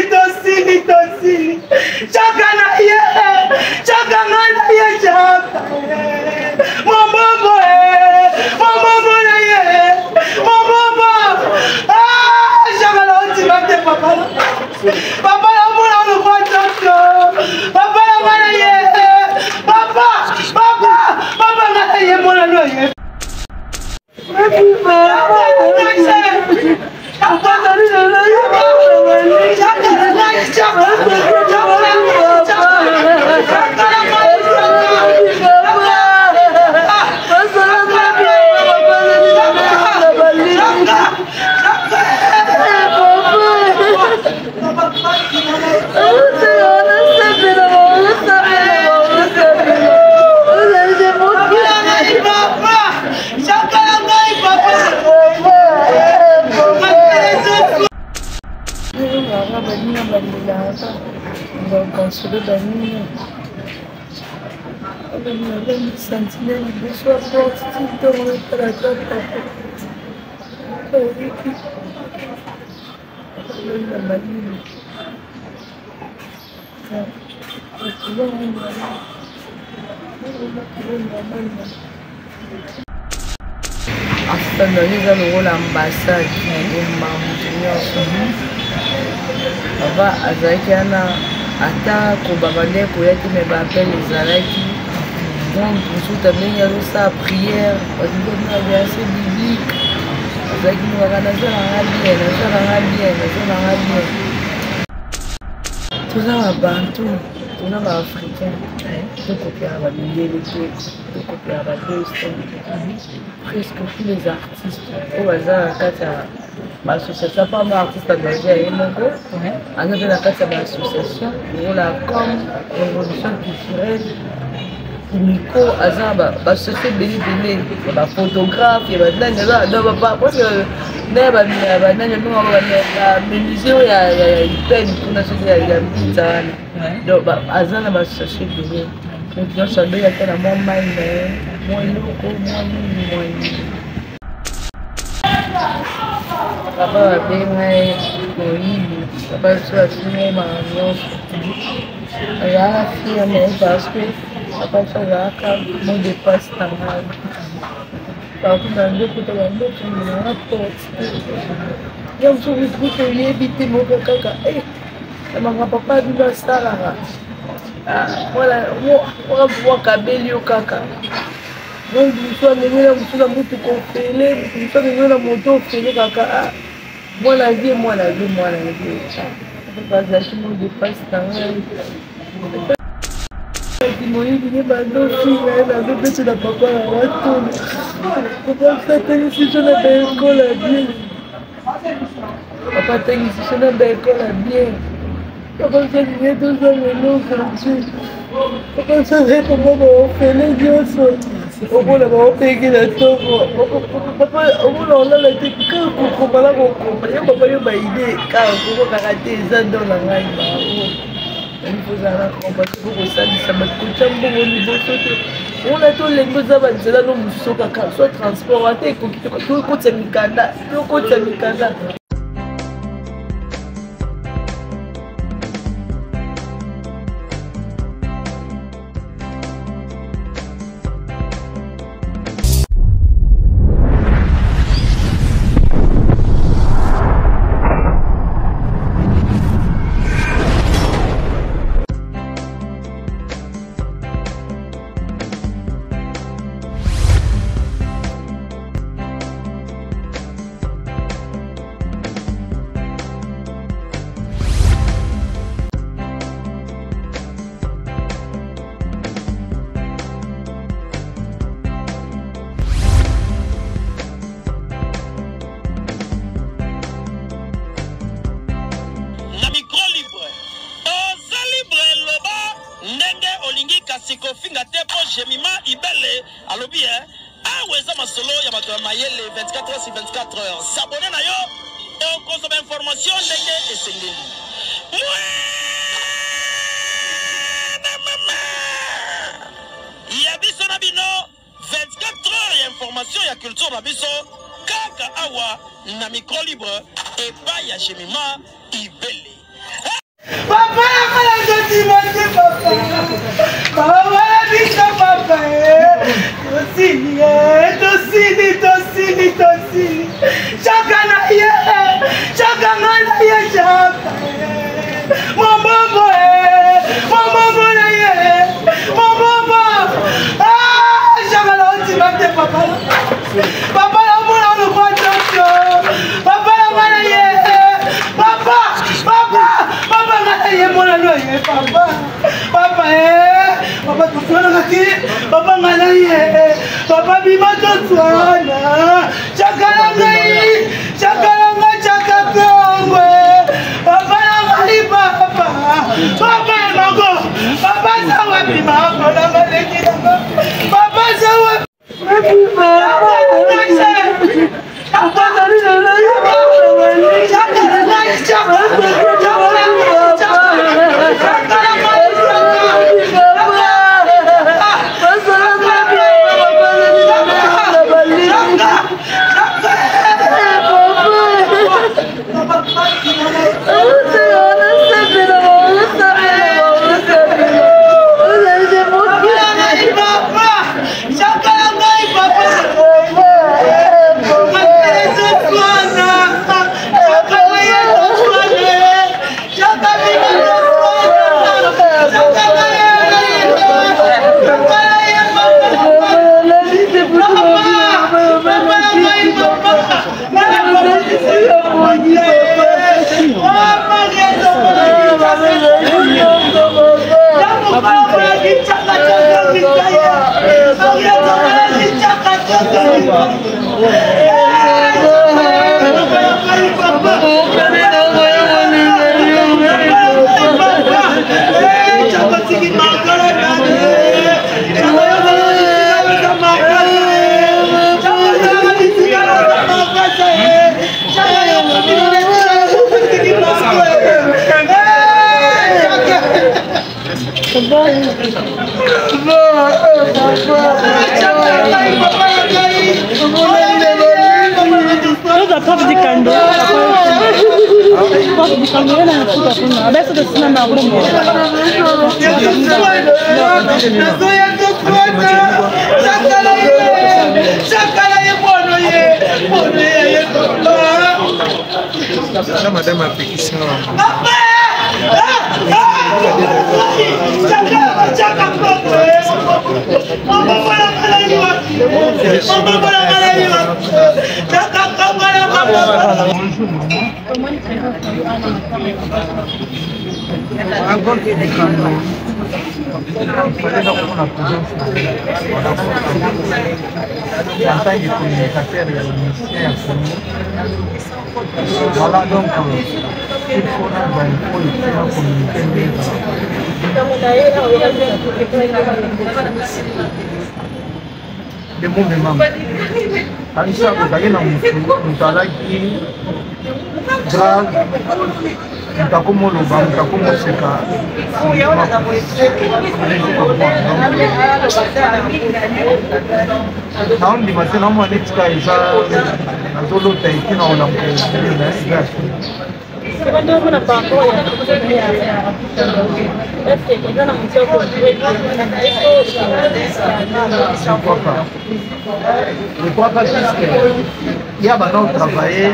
tosili. Chaka na ye. Chaka ngana ye chaka. Mambo na ye. Mambo. Ah, chaka na oti bate papa. Papa la mona no kwataka. Papa la mona ye. Papa ngana ye mona no ye. Consoler Dani. Abbiamo sentinelle di sua forza, tutto per la troppa. La marina. After the role ambassade, Ava Azakiana. Ata kobabale koyaki me bapel ezalaki donc tout também ya sa prière parce que na verset biblique azaki ngaka nazala bien tous les bantu tous les africains tout copier ba milieu tout copier ba presque tous les artistes au bazar kata l'association pas mal artiste engagé à Mongo, on a fait la carte de l'association pour la com révolution culturelle Nico Azaba, la société béni la photographe, il y a parce que il y a une peine pour la société donc Azana va chercher béni donc il y a un Papa bemai moyibi papa soit fini marion ya fille mais parce que papa soit là quand mon dépasse ta mal papa dans le côté là donc il m'a apporté donc je veux que tu éviter mon kaka eh maman papa dit la star voilà on voit kabelio kaka donc je suis allé là je suis là pour te confier je suis allé là moto faire kaka moi la vie parce que mon dépasse ta mal Moïse n'est pas dans le petit de papa la retourne. Papa fait si je n'ai pas école à bien. Papa fait si je n'ai pas école à bien. Papa fait que j'ai 12 ans mais non comme Dieu. Papa fait que maman va faire les dieux. Au bout là on fait que la tombe. Papa au bout là on a la tête quand on comprend là on comprend. Papa il m'a idée car on va karaté ça dans la maille. Il faut aller combattre pour ça ça m'a coûté un bon niveau on a tous les choses à dire là nous sommes soit transport à tout côté mikanda S'abonner na yo et consommer information ndenge esengeli. Ya biso na bino 24 heures ya information ya culture na biso kaka awa na micro libre et pas ya Jemima Ibele. Papa, papa tutuana kaki, papa ngalaye, papa bima tutuana, chakalangai, chakakongwe, papa ngai papa, papa mago, papa sawa bima, papa leki, papa sawa, madame a piqué ça. Voilà donc il faut des moments. Aïssa, vous avez dans mon travail qui grave. Mtakumo loba, mtakumo seka. Naondi matena mwana tika iza nazolo taiki na olampo na iza. Quando una bambola je crois pas qu'il y a maintenant travaillé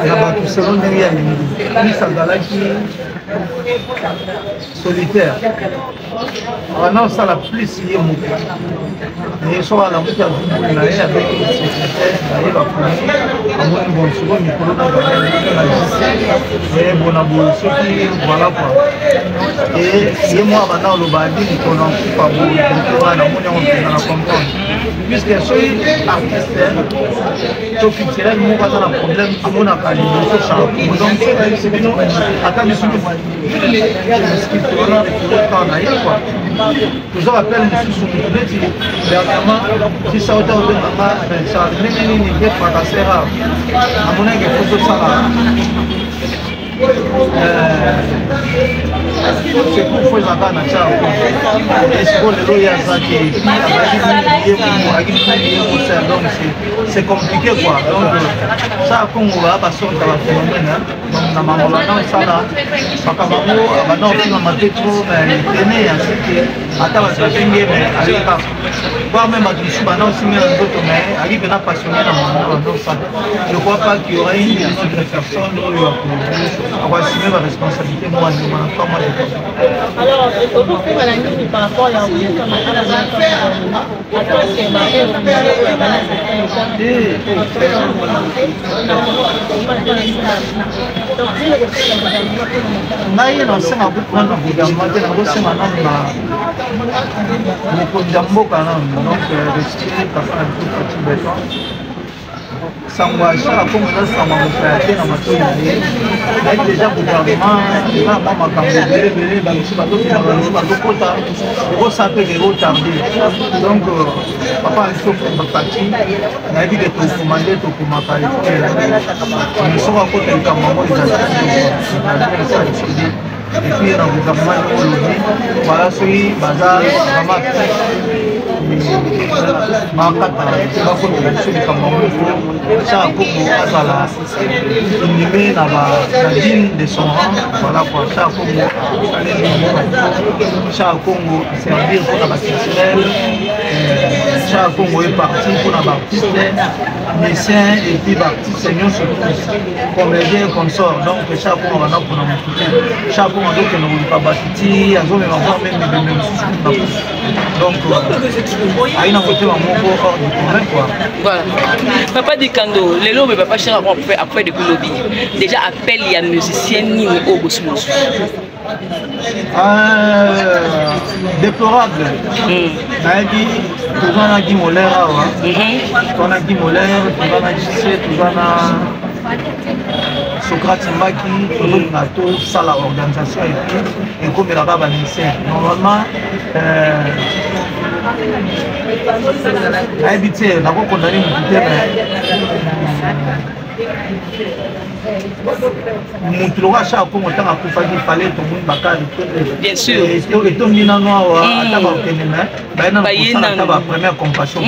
na selon ndenge ya lingi plus azalaki solitaire wana osala plus ye moto mais soki ala moto azumbuli na ye avec secrétaire na ye bafoni amoni bon siko mikolo na banagise bona boye soki voilà quoi ye mwa banda oloba adi mikolo na nkufa boye wana namoni yango mpenza na comprendre puisque soki artiste to culturel moko aza na problème amonaka liboso change donc c'est bino ata biso sculpture na ye quoi toza rappelle mosusu motu neti dernièrement tisa ota obenganga charge ndenge nini ke fracasera amonaki fo tosala c'est pour faut ça na cha est-ce que le loyer ça qui donc c'est compliqué quoi donc ça comme on va passer dans la phénomène donc na mamola na ça là pakabamo abana ofina mateto mais tenez ainsi que ata ba tringue mais allez pas voir même à tout bana aussi mais d'autres mais arrive na passionné na mamola donc ça je crois pas qu'il y aurait une personne on va assumer ma responsabilité moi pas moi. Alors, aujourd'hui, par rapport à la naye nasenga kuna gouvernement te nakosenga nanu na mokonzi ya mboka nanu donc restituer kaka na biso petit beton sango achaka kongo ezasangwa mopaya te na matoi na ye nayebi deja gouvernement eza na mwa makambo ebelebele bamisi bazofina bamisi bazokota ekosa mpe kekotarde donc papa biso bakati nayebi ke tokoma nde tokomaka efuelai soko akota likambo yango ezali et puis dans le gouvernement olobi voilà soki baza vraiment bakata bakotela biso likambo yango cha kongo azala inhumé na digne de son rang voilà quoi cha kongo cha kongo servir mpona baculturel cha kongo est parti mpona baartiste musicien et puis baartiste nyonso comme les vieux consorts donc cha kongo bana mpona mokute cha kongo azokende koluka batiti azomema mwa meme beme mosusu na pusu donc aina motema moko hors du commun quoi. Voilà. Papa Dikando, les lots, mais papa cher après depuis lobby. Déjà appel il y a musicien ni au Bosmos. Déplorable. Naïdi, tout va na Guy Moller, tout va Guy Moller, tout va na JC, tout va na Socrate Mbaki, tout va na tout ça la organisation et comme il a pas musicien. Normalement. Habité, on a condamné mon à chaque fois on a accompagné fallait tout le monde bien sûr et tout le monde noir à la première compassion on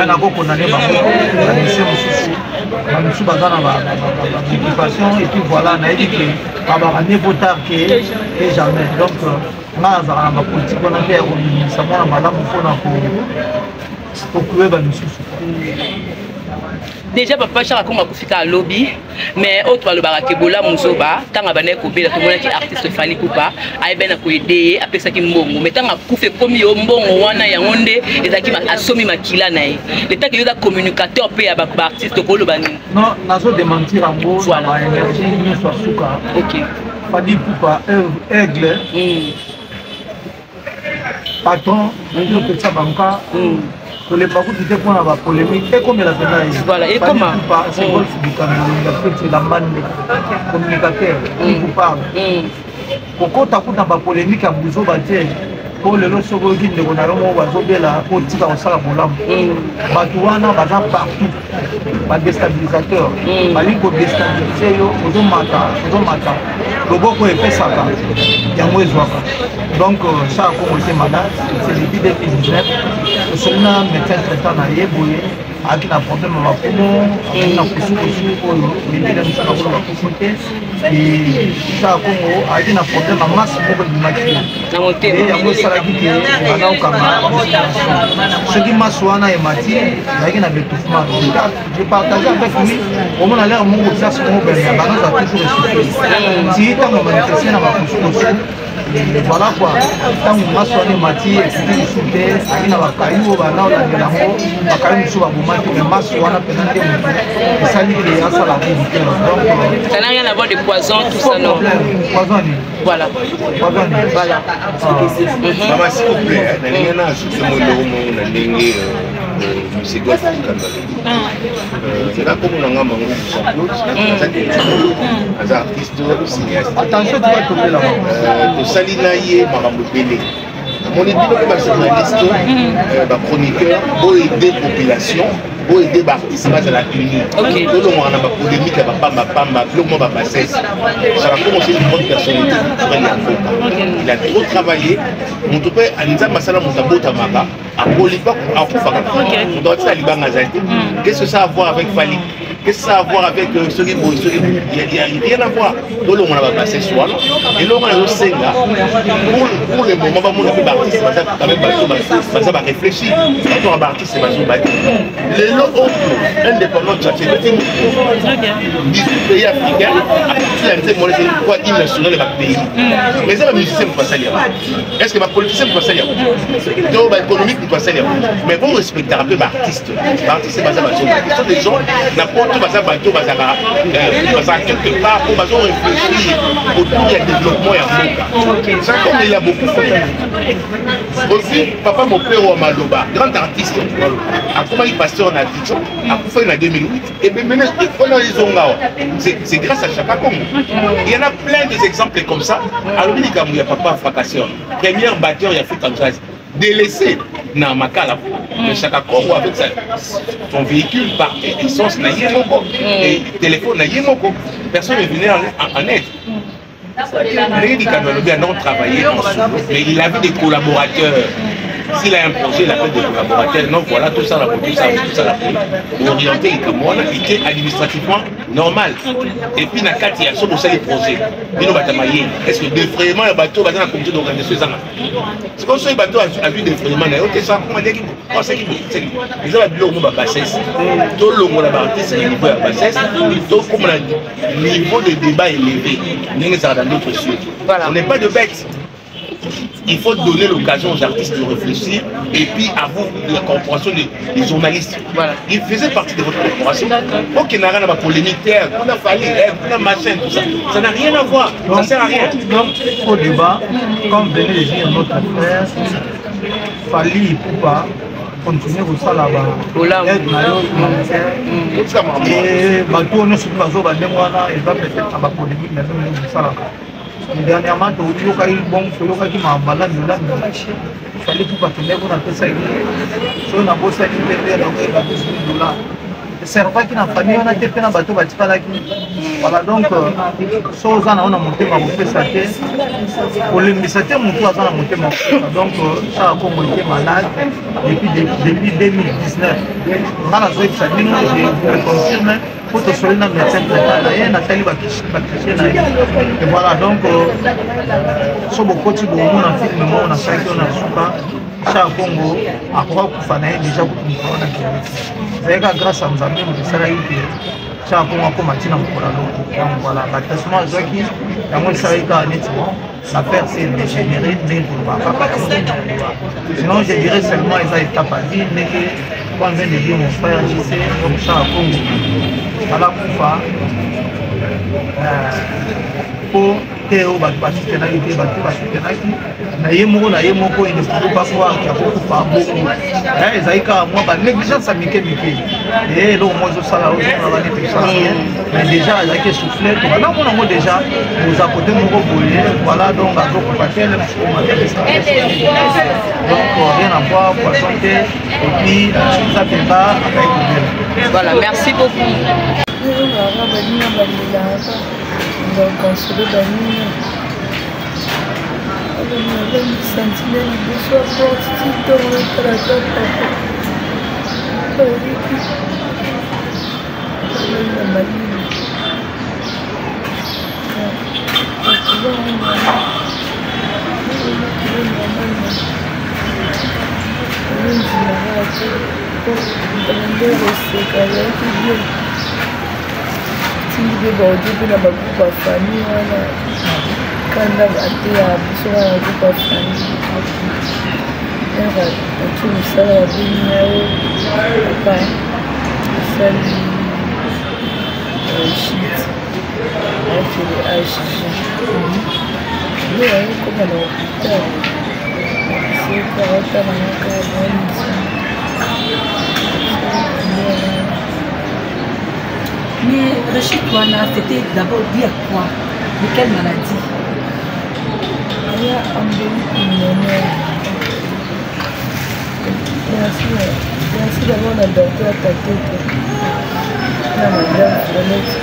a condamné et puis voilà on a dit que pas tard que jamais donc nazala na politique wana te ya kolimisa mwana malamu mpona kokueba misusu. Déjà papa chaka konga kufika à lobby mais autre balobaka ke bola muzoba tanga bana kobela to mona ki artiste Fally Ipupa ayebena ko aider apesaki mbongo mais tanga kufe komi yo mbongo wana ya ngonde ezaki asomi makila na ye le temps que yoda communicateur pe ya ba artiste ko loba nini non nazo démentir ngo na énergie ni so suka. OK Fally Ipupa aigle patron de petit banca pour les beaucoup de points à polémique et comme la peine voilà et comment c'est golf du Cameroun c'est la bande communicateur vous parle pourquoi tu as pas polémique à Bouzo Baté pour le lot sur le guide de Ronaldo Bazobela pour tirer au salaire pour l'homme Batouana baza partout pas déstabilisateur baliko déstabiliser yo ozo mata loboko epé saka ya mwezi waka donc ça a commencé malade c'est depuis 2019 selon médecin traitant na yeboye aki na problème ma poumon na kusukusu oyo bibile msaka ko ba kusunte et ça kongo aki na problème ma masse moko du maki na moté et ya mosala kiki bana okanga ce qui masse wana e mati aki na bétouffement je partage avec lui au moins l'air mon ça c'est mon ben bana ça toujours si tant manifester na ba kusukusu voilà quoi tant masse wana mati et puis souté aki na ba kayo bana olandela ngo bakayo musu ba bomaki mais masse wana penante mo ça dit que ça la vie donc ça n'a rien à voir de poison tout ça non poison voilà voilà maman s'il vous plaît na rien na ce monde na ndenge c'est quoi ça c'est là comme on a mango ça artiste cinéaste attention tu vas tomber là to salina ye makambo pele mon équipe est journaliste, chroniqueur, pour aider la population, pour aider les participants à la clinique. Tout le monde a une polémique, il ça va commencer une bonne personnalité. Il a trop travaillé. Mon toupé, Anisa Masala Moutabota Maka, à Polipa, à Koufaka. On doit dire à Liban Azati. Qu'est-ce que ça a à voir avec Fali? Qu'est-ce que ça a à voir avec ce qui il n'y a rien à voir. Tout le monde a passé soi. Et là, on a le Senga. Pour le moment, on a fait l'artiste, ça va réfléchir. Quand on a artiste, c'est pas son bâti. Les lots indépendants de Tchatché, du pays africain, c'est quoi hymne national de votre pays. Mais ça, la musicien peut pas salir. Est-ce que ma politicien peut pas salir? Donc, économique peut pas salir. Mais bon, respecter un peu l'artiste. L'artiste, c'est pas ça. Ce sont des gens, n'importe quoi, ça va quelque part pour réfléchir autour du développement et ça, comme il y a beaucoup fait. Aussi, papa, mon père au Maloba, grand artiste, a commencé pasteur en Abidjan, a fait en 2008. Et bien maintenant, c'est grâce à Chaka Congo. Il y en a plein d'exemples comme ça. Alors, il y a papa fracassé. Première batteur, il a fait comme ça. Délaissé dans Makala. Mais Chaka Congo avec son véhicule par essence n'a rien et téléphone n'a rien. Personne n'est venu en aide. Il a travaillé ensemble, mais il avait des collaborateurs. S'il a un projet, il appelle des collaborateurs. Non, voilà, tout ça, tout ça, orienté il était administrativement normal. Et puis, il y a son les projets. Est-ce que défraiement, le bateau va dans la communauté d'organisation? C'est comme ça, le bateau a vu défraiement. Comment dire ils ont la bureau de bassesse. Tout le monde a artiste, c'est niveau de bassesse. Tout comme le niveau de débat élevé. Dans d'autres sujets. On n'est pas de bêtes. Il faut donner l'occasion aux artistes de réfléchir et puis avoir la compréhension des journalistes. Voilà. Il faisait partie de votre corporation. Ok, il n'y a rien à voir polémique, on a fallu, on a machin, tout ça. Ça n'a rien à voir, ça ne sert à rien. Donc, au débat, comme venait de dire notre frère, Fali Poupa continuer au salaba. Aide Nayo humanitaire. Et bateau, on est sur le bateau, il va peut-être avoir polémique, mais nous, au salaba. Dernièrement, il y a eu bon, il y a eu un malade, il fallait tout partir, on a fait ça. Si on a bossé avec $1, c'est vrai qu'il n'a pas mis, on a été fait un bateau, voilà donc, si on a monté ma bouffée, ça a été, pour le ministère, mon toit a monté ma bouffée, donc, ça a été malade depuis 2019. On a la zone, ça dit, je confirme. Pour te soigner dans le médecin et voilà donc si on a fait film on a fait Chaka Congo à quoi déjà c'est grâce à nous avons Chaka Congo comme Matina donc voilà l'affaire c'est dégénéré sinon je dirais seulement ils ont étape à dire quand vient de dire mon frère JC comme Chaka Congo voilà pourquoi pour Théo Batutenaki, il ne faut pas croire qu'il y a beaucoup par beaucoup. Moi, négligence à Mickey. Et là, moi, je mais déjà, il y a qui soufflé. Donc, déjà, vous apportez mon roboulet. Voilà, donc, à votre paquet, donc, rien à voir, poisson, et puis, ça fait pas avec. Voilà, merci beaucoup. Donc, consoler Banina. On a une sentinelle de soi forte, dans le palatal. Tingi baudu na bagupa fani wana kanda atia biso na bagupa fani yara atu misala ya bini yao apa sali shit actually ashiji yo ayo koma na hospital sika wata na naka bonzi mais Rachid Touana, c'était d'abord dire quoi? De quelle maladie? Il y a un embolie pulmonaire. d'abord on a dormi à ta tête. La madame Frenette,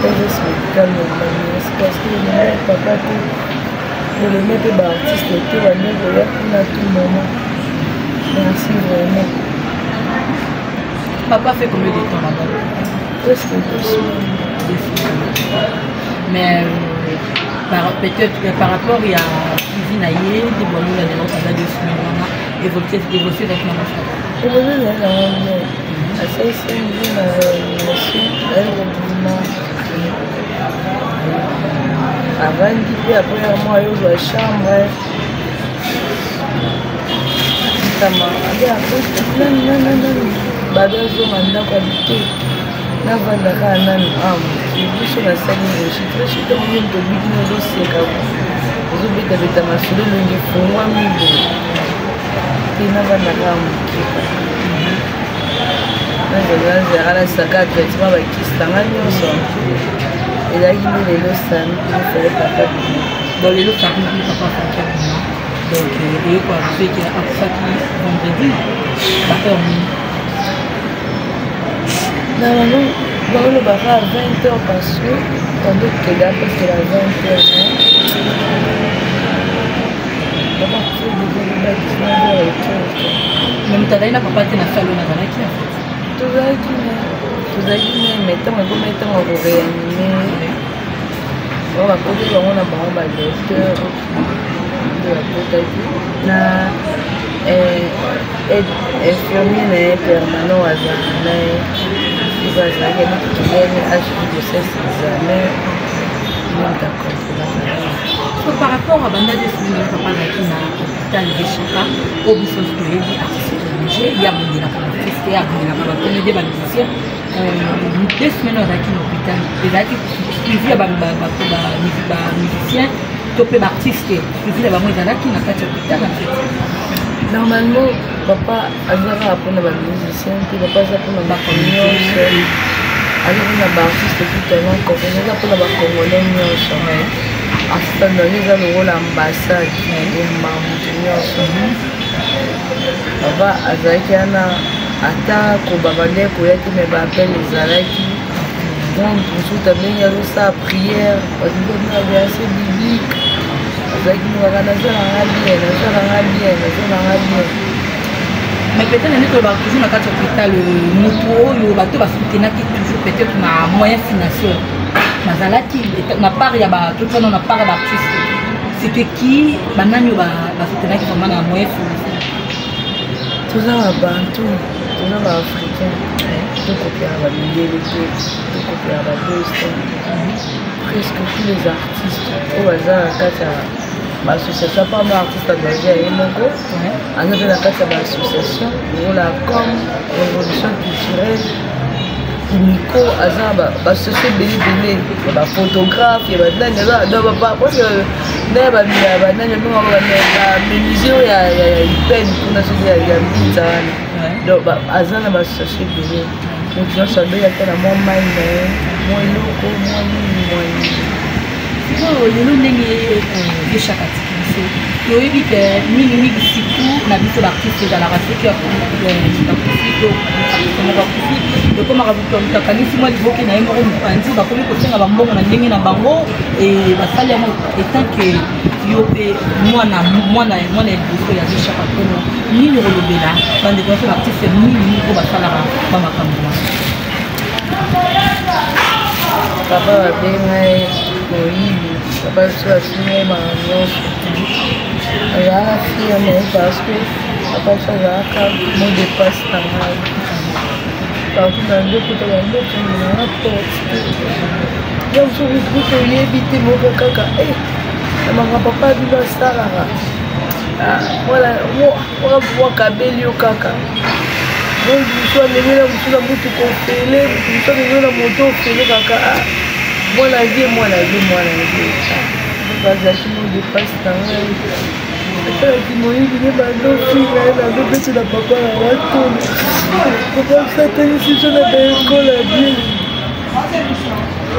elle est médicale normalement. C'est parce que le mec papa le mec est artiste et tout, on a tout le moment. Merci vraiment. Papa fait combien de temps là-bas? Presque 2 semaines. Mais peut-être par rapport à cuisine aïe, des bonnes là de l'autre, 2 semaines, et vous êtes dévoté avec ma femme. Et vous êtes là, à 6 semaines, avant d'y après moi, il y a une chambre. Badazo mandako habité navandaka nanu biso nasali rechitre oyo tobiki nozoseka ozobetabeta masolo longi efungwami boye te navandaka mokika nazalazala nasaka traitement bakisitanga nyonso ezalaki nde lelo sami efale papa bino donc lelo sami papa franke bino donc eyoko arifeki akufaki vendredi baheure mini normalement balobaka à 20h parce que tandis que là parce que à 20h papa fait des bâtiments et tout même t'as na papa te na salon na zanaki en fait tozalaki mais ntango ekoma ntango koréanime oyo bakoti bango na bango badocteur nde bakotaki na infirmier na ye permanent azala na ye azalaki amikikilene achevi de 16 examen par rapport à banda de semaine de papa zaki na hôpital de Chaka au biso toyebi artiste obligé ya bondelaka baartiste ya bondelaka bacomédie bamusicien 2 semaines azalaki na hôpital ezalaki suivi ya bamusicien to mpe baartiste suivi na bango ezalaki na kati ya hôpital en fait. Normalement papa azalaka mpona bamusicien mpe papa aza mpona bakomi nyonso aza mpona baartiste toutalement congolais aza mpona bacongolais nyonso artiste nange eza lokola ambassade ema moto nyonso papa azalaki wana ata kobaba nde koya te me baapele ezalaki donc mosusu ndenge azosala prière baziaase biblique azalaki nokaka nazalanga bien. Mais peut-être que nous avons toujours dans l'hôpital, nous basoutenaki toujours peut-être na moyen financier. Na part ya ba tout ça na part d'artiste. C'était qui banani basoutenaki vraiment na moyen financier. Tout ça va bantu, tout ça va africain. Tout copier à la milieu, tout copier à la gauche. Presque tous les artistes au hasard à l'association pas mal artiste à Niger et Mongo. On a fait la carte à l'association pour la com révolution culturelle. Nico Azaba, associé Bélé, la photographe, il y a des gens qui parce que il y a une peine pour nous dire donc Azana va associé Bélé. Donc je suis allé à la moins mal, moins loco, moins lelo ndenge eshakati biso toyebi ke mingi surtout na biso baartiste ezalaka soki bakufi ekomaka akangisi mwa liboke na ye moko mopanzi bakomi kosenga bambongo na ndenge na bango basali yango etant ke yo mpe mwana ya liboso ya eshaka kono nini kolobela bandeko nyonso baartiste mingi po basalaka bamakambo wana papa babengai moyibi papa biso bafingai banyonso azalaka firme parce que papa biso azalaka mo depasse na ngai partout na ndokuta bandoki nanga porte ya mosuku kuta oyebi te moko kaka namaka papa bino asalaka wakabeli yo kaka donc biso alenge na mosu na mutu kofele biso alenge na moto ofele kaka mwana vie bazalaki mo depasse na ngai atalaki moyibi ne bandofi ngai nazobetela papa na watona papa atangisi so na baekole ya bien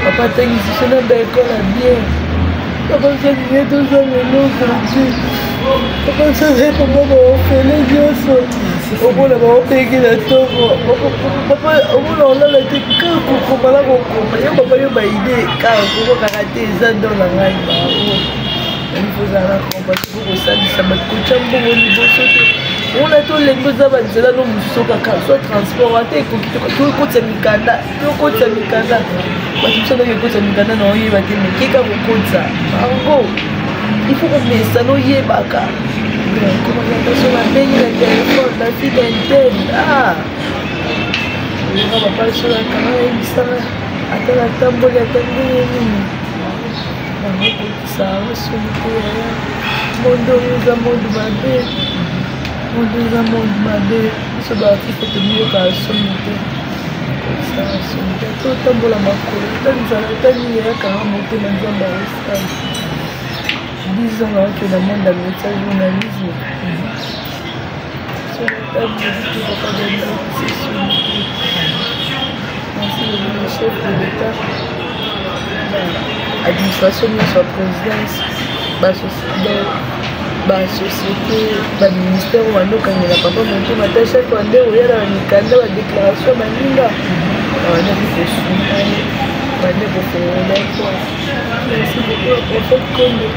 papa atangisi so na baekole ya bien papa osalinge tozanga eloko je papa osalinge papa baofele nyonso omona baopeki na ntongo papa omona olala te kaka kokoma yo papa yo baide kaka kokokaka te eza ndo na ngai bango ifozala na compasi po kosalisa bakotya mbongo liboso te omona te olengi oza banzela no mosusu kaka soit transport ate ekoki tokotisa mikanda bato mosusu ndenge ekotisa mikanda na oyeba te mekeka kokotisa bango il faut komesa noyebaka commentation babengi na telefone na fille interne oyoka papa solakanga yebisanga ata natamboli ata ndenge nini bangokotisa basoni te yaya mondo oyo eza mondo mabe biso baartiste tomiyokaka somi te kotisa basoni te totambola makolo tanzala taniyeyakanga motema nzambe aosala 10 ans que le monde a mis sa journalisme. Sur la table, je dis que papa de merci le chef de l'État, l'administration, soit présidence, la société, le ministère où on a papa monté ma tâche à quoi on a la déclaration maninga. On a dit que merci beaucoup, prophète Conde.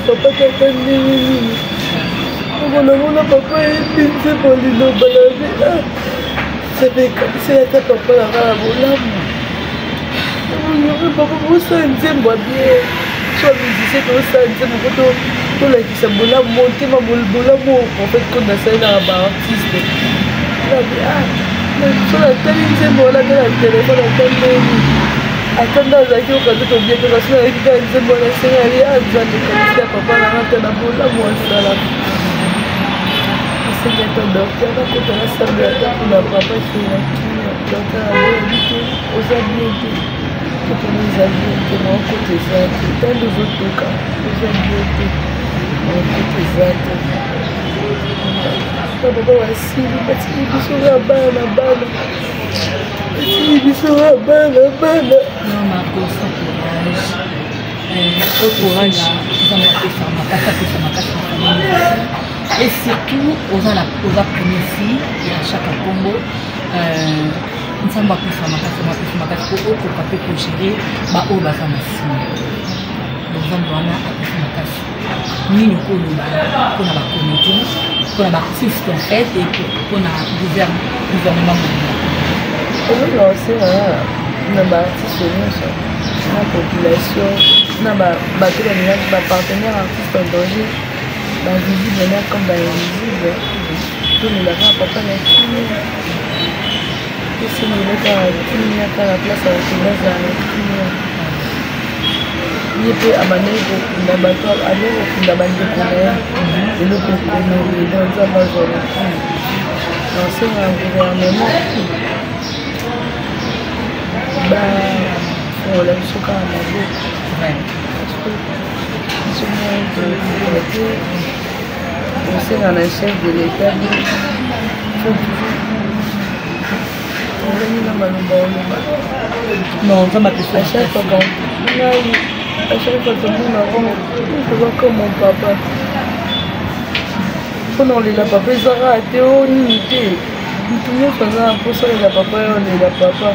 Papa tata nini omona papa ebinze boliloba na vie sebekabisa ata papa nanga na bolamu papa bosala nzembo abie so amusicien tosala nzembo po tolakisa bolamu motema bolamu profete konde asali na baartiste nabi so natali nzembo olaka na telefone atandeni atanda azalaki okazi tobie te kasi nayaki kaka nzembo na sengali azande kamisia papa nanga te na bolamu asala asengi ata docteur nakota nasambe ata mpona papa senakimia docteur aboyebi te oza bien te tokona eza bien te naokota eza te ntango ozotoka oza bien te naokota eza te na papa basili batili biso ya bana batili biso ya bana Non, Marco, sans courage. Au courage, et surtout, aux premières filles, à chaque combo, nous sommes pas plus pour gérer, pour l'artiste en fait et pour le gouvernement. Na baartiste nyonso na population na bato balingaki bapartenaire artiste en danger bavisible na comme bainvisible tolelaka papa na kimia esengelaka kimia kaka place ya kotelasa na kimia ye mpe abandaki kokunda bato abandaki kokunda bandeko na ye eloko ekomeli na nzambe azala na nsenga ya gouvernement la biso kaka maboko biso moete osenga na chef de l'état ozangi na maloba oloba non nzambe apesa chaque fois tomona koza comme mon papa mpona olela papa ezaka te o nini te mutu nyonso aza na mposa olela papa yo olela papa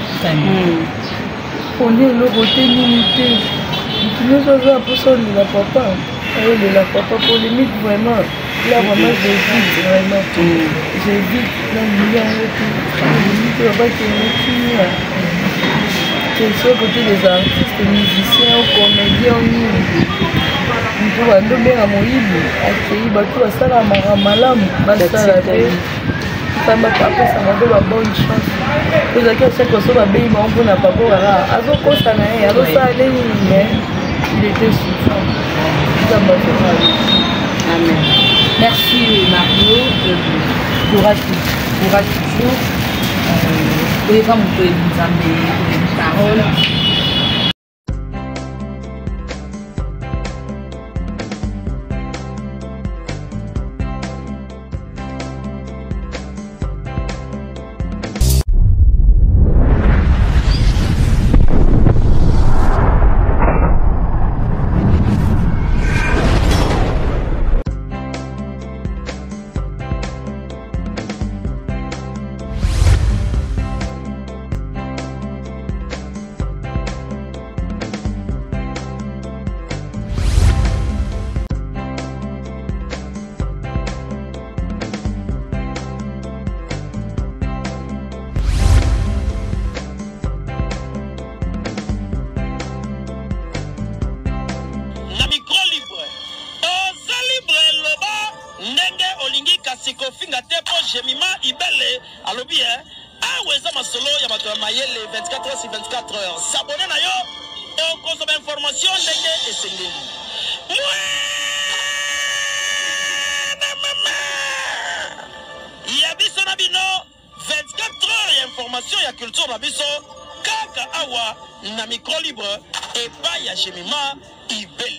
poni eloko te nini te mutu nyonso aza na mposa olela papa ayolela papa polémique vraiment là vraiment j'évite vraiment j'évite na mili yango te limite babakemekimia question côté des artistes musiciens comédiens nini mpo bandobenga moyibi akei bato basala malamu basala te nzambe apesa bango babonne chance ezalaki a chaque fois so babeyi bango mpona papa kaka azokosa na ye azosala nini mais il était souffrant nzambe azokala. Amen. Merci Mario, courage toujours. Oui, comme vous pouvez nous amener une parole. kofinga te po Jemima Ibele alobi aweza masolo ya bato ya mayele 24 heures sur 24 heures. S'abonner na yo okozoma information ndenge esengeli. Ya biso na bino 24 heures ya information ya culture na biso kaka awa na micro libre epai ya Jemima Ibele.